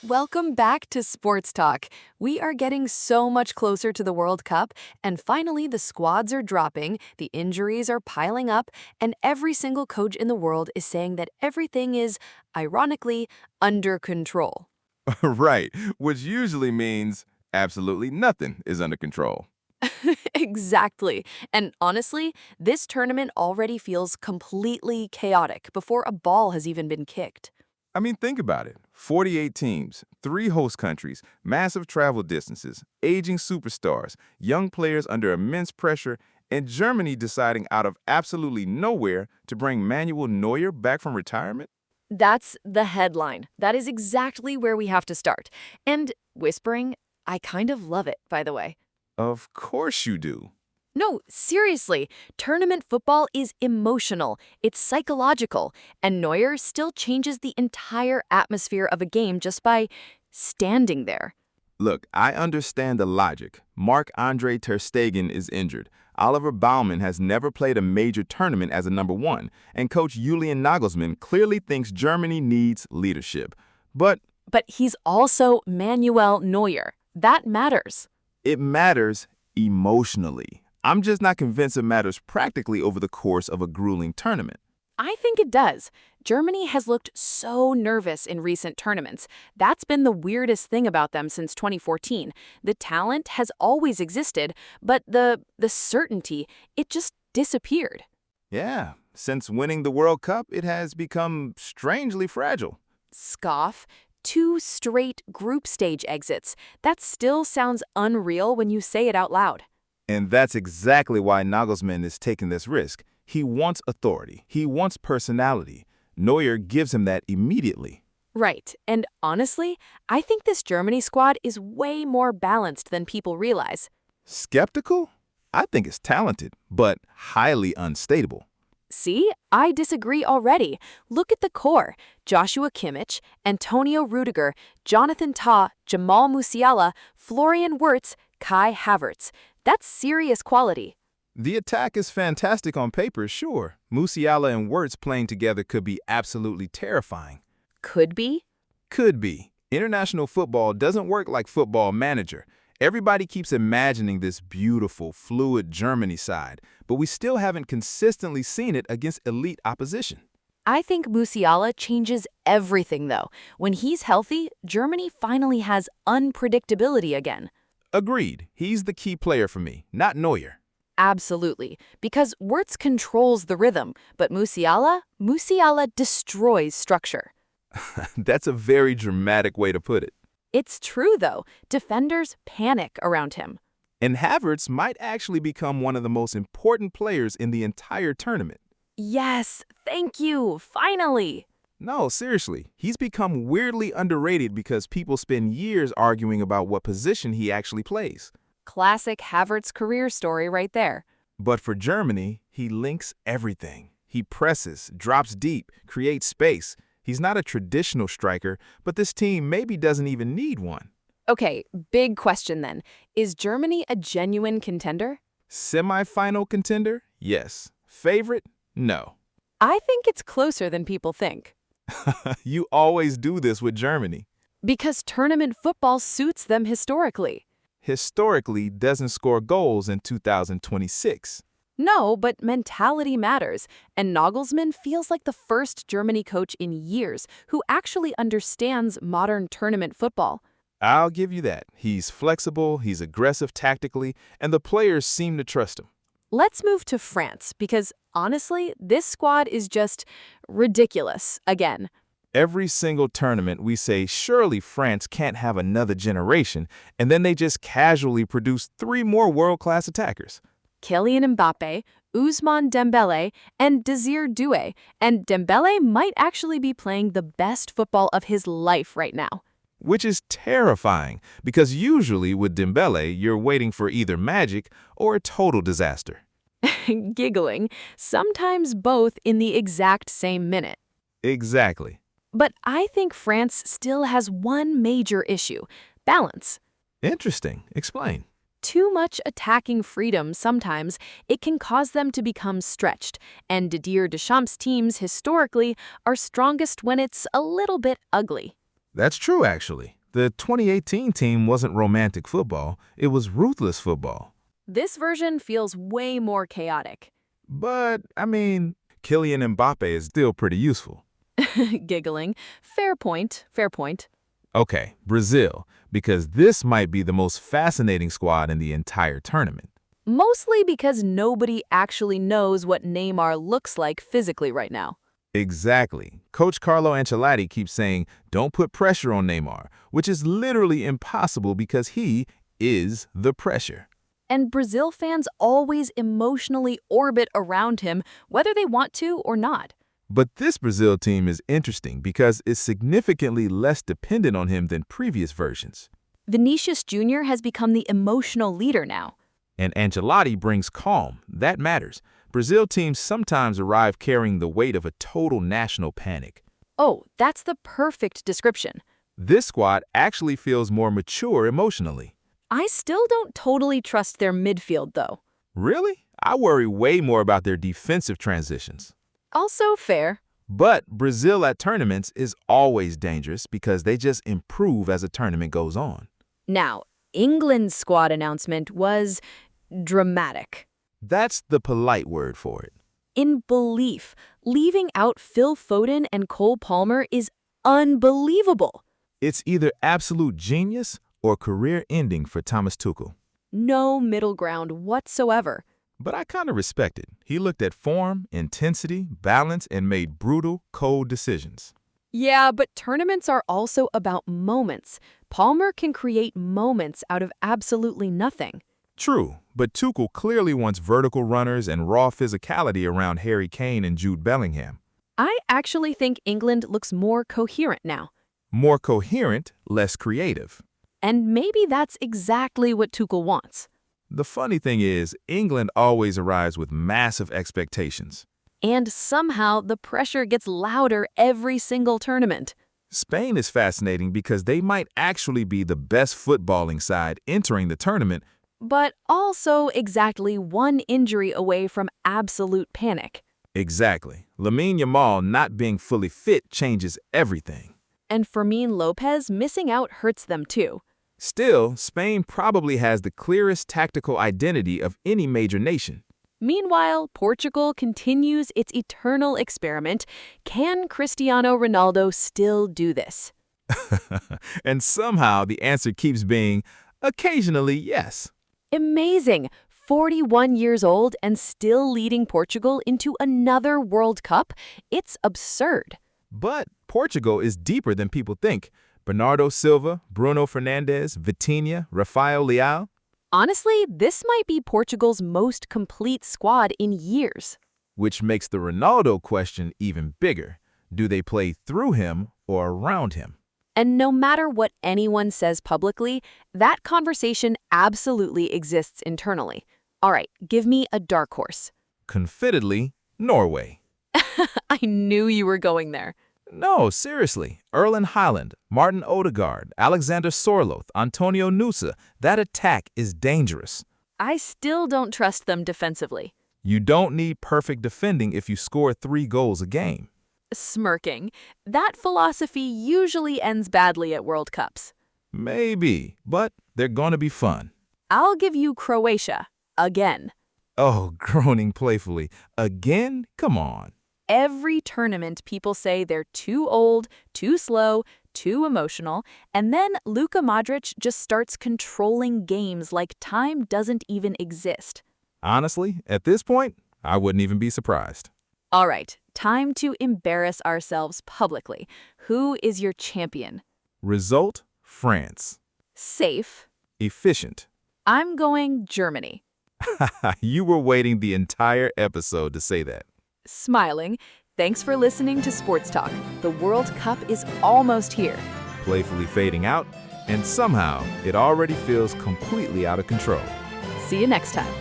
Welcome back to Sports Talk. We are getting so much closer to the World Cup, and finally the squads are dropping, the injuries are piling up, and every single coach in the world is saying that everything is, ironically, under control. Right, which usually means absolutely nothing is under control. Exactly. And honestly, this tournament already feels completely chaotic before a ball has even been kicked. I mean, think about it. 48 teams, 3 host countries, massive travel distances, aging superstars, young players under immense pressure, and Germany deciding out of absolutely nowhere to bring Manuel Neuer back from retirement? That's the headline. That is exactly where we have to start. And whispering, I kind of love it, by the way. Of course you do. No, seriously, tournament football is emotional, it's psychological, and Neuer still changes the entire atmosphere of a game just by standing there. Look, I understand the logic. Marc-Andre Ter Stegen is injured. Oliver Baumann has never played a major tournament as a number one, and coach Julian Nagelsmann clearly thinks Germany needs leadership. But But he's also Manuel Neuer. That matters. it matters emotionally. I'm just not convinced it matters practically over the course of a grueling tournament. I think it does. Germany has looked so nervous in recent tournaments. That's been the weirdest thing about them since 2014. The talent has always existed, but the certainty, it just disappeared. Yeah, since winning the World Cup, it has become strangely fragile. Scoff. 2 straight group stage exits. That still sounds unreal when you say it out loud. And that's exactly why Nagelsmann is taking this risk. He wants authority. He wants personality. Neuer gives him that immediately. Right. And honestly, I think this Germany squad is way more balanced than people realize. Skeptical? I think it's talented, but highly unstable. See, I disagree already. Look at the core. Joshua Kimmich, Antonio Rudiger, Jonathan Tah, Jamal Musiala, Florian Wirtz, Kai Havertz. That's serious quality. The attack is fantastic on paper, sure. Musiala and Wirtz playing together could be absolutely terrifying. Could be. Could be. International football doesn't work like Football Manager. Everybody keeps imagining this beautiful, fluid Germany side, but we still haven't consistently seen it against elite opposition. I think Musiala changes everything, though. When he's healthy, Germany finally has unpredictability again. Agreed. He's the key player for me, not Neuer. Absolutely, because Wirtz controls the rhythm, but Musiala destroys structure. That's a very dramatic way to put it. It's true, though. Defenders panic around him. And Havertz might actually become one of the most important players in the entire tournament. Yes, thank you, finally. No, seriously, he's become weirdly underrated because people spend years arguing about what position he actually plays. Classic Havertz career story right there. But for Germany, he links everything. He presses, drops deep, creates space. He's not a traditional striker, but this team maybe doesn't even need one. Okay, big question then. Is Germany a genuine contender? Semi-final contender? Yes. Favorite? No. I think it's closer than people think. You always do this with Germany. Because tournament football suits them historically. Historically doesn't score goals in 2026. No, but mentality matters, and Nagelsmann feels like the first Germany coach in years who actually understands modern tournament football. I'll give you that. He's flexible, he's aggressive tactically, and the players seem to trust him. Let's move to France, because honestly, this squad is just ridiculous again. Every single tournament we say, surely France can't have another generation, and then they just casually produce 3 more world-class attackers. Kylian Mbappe, Ousmane Dembele, and Désiré Doué, and Dembele might actually be playing the best football of his life right now. Which is terrifying, because usually with Dembele, you're waiting for either magic or a total disaster. Giggling, sometimes both in the exact same minute. Exactly. But I think France still has one major issue: balance. Interesting. Explain. Too much attacking freedom sometimes, it can cause them to become stretched, and Didier Deschamps' teams historically are strongest when it's a little bit ugly. That's true, actually. The 2018 team wasn't romantic football, it was ruthless football. This version feels way more chaotic. But, Kylian Mbappe is still pretty useful. Giggling. Fair point, fair point. Okay, Brazil, because this might be the most fascinating squad in the entire tournament. Mostly because nobody actually knows what Neymar looks like physically right now. Exactly. Coach Carlo Ancelotti keeps saying, don't put pressure on Neymar, which is literally impossible because he is the pressure. And Brazil fans always emotionally orbit around him, whether they want to or not. But this Brazil team is interesting because it's significantly less dependent on him than previous versions. Vinicius Jr. has become the emotional leader now. And Ancelotti brings calm. That matters. Brazil teams sometimes arrive carrying the weight of a total national panic. Oh, that's the perfect description. This squad actually feels more mature emotionally. I still don't totally trust their midfield, though. Really? I worry way more about their defensive transitions. Also fair. But Brazil at tournaments is always dangerous because they just improve as a tournament goes on. Now, England's squad announcement was dramatic. That's the polite word for it. In belief, leaving out Phil Foden and Cole Palmer is unbelievable. It's either absolute genius or career-ending for Thomas Tuchel. No middle ground whatsoever. But I kind of respect it. He looked at form, intensity, balance, and made brutal, cold decisions. Yeah, but tournaments are also about moments. Palmer can create moments out of absolutely nothing. True, but Tuchel clearly wants vertical runners and raw physicality around Harry Kane and Jude Bellingham. I actually think England looks more coherent now. More coherent, less creative. And maybe that's exactly what Tuchel wants. The funny thing is, England always arrives with massive expectations. And somehow the pressure gets louder every single tournament. Spain is fascinating because they might actually be the best footballing side entering the tournament, but also exactly one injury away from absolute panic. Exactly. Lamine Yamal not being fully fit changes everything. And Fermin Lopez missing out hurts them too. Still, Spain probably has the clearest tactical identity of any major nation. Meanwhile, Portugal continues its eternal experiment. Can Cristiano Ronaldo still do this? And somehow the answer keeps being, occasionally, yes. Amazing! 41 years old and still leading Portugal into another World Cup? It's absurd. But Portugal is deeper than people think. Bernardo Silva, Bruno Fernandes, Vitinha, Rafael Leao. Honestly, this might be Portugal's most complete squad in years. Which makes the Ronaldo question even bigger. Do they play through him or around him? And no matter what anyone says publicly, that conversation absolutely exists internally. All right, give me a dark horse. Confidently, Norway. I knew you were going there. No, seriously. Erling Haaland, Martin Odegaard, Alexander Sorloth, Antonio Nusa. That attack is dangerous. I still don't trust them defensively. You don't need perfect defending if you score 3 goals a game. Smirking. That philosophy usually ends badly at World Cups. Maybe, but they're gonna be fun. I'll give you Croatia. Again. Oh, groaning playfully. Again? Come on. Every tournament, people say they're too old, too slow, too emotional, and then Luka Modric just starts controlling games like time doesn't even exist. Honestly, at this point, I wouldn't even be surprised. All right, time to embarrass ourselves publicly. Who is your champion? Result, France. Safe. Efficient. I'm going Germany. You were waiting the entire episode to say that. Smiling. Thanks for listening to Sports Talk. The World Cup is almost here. Playfully fading out, and somehow it already feels completely out of control. See you next time.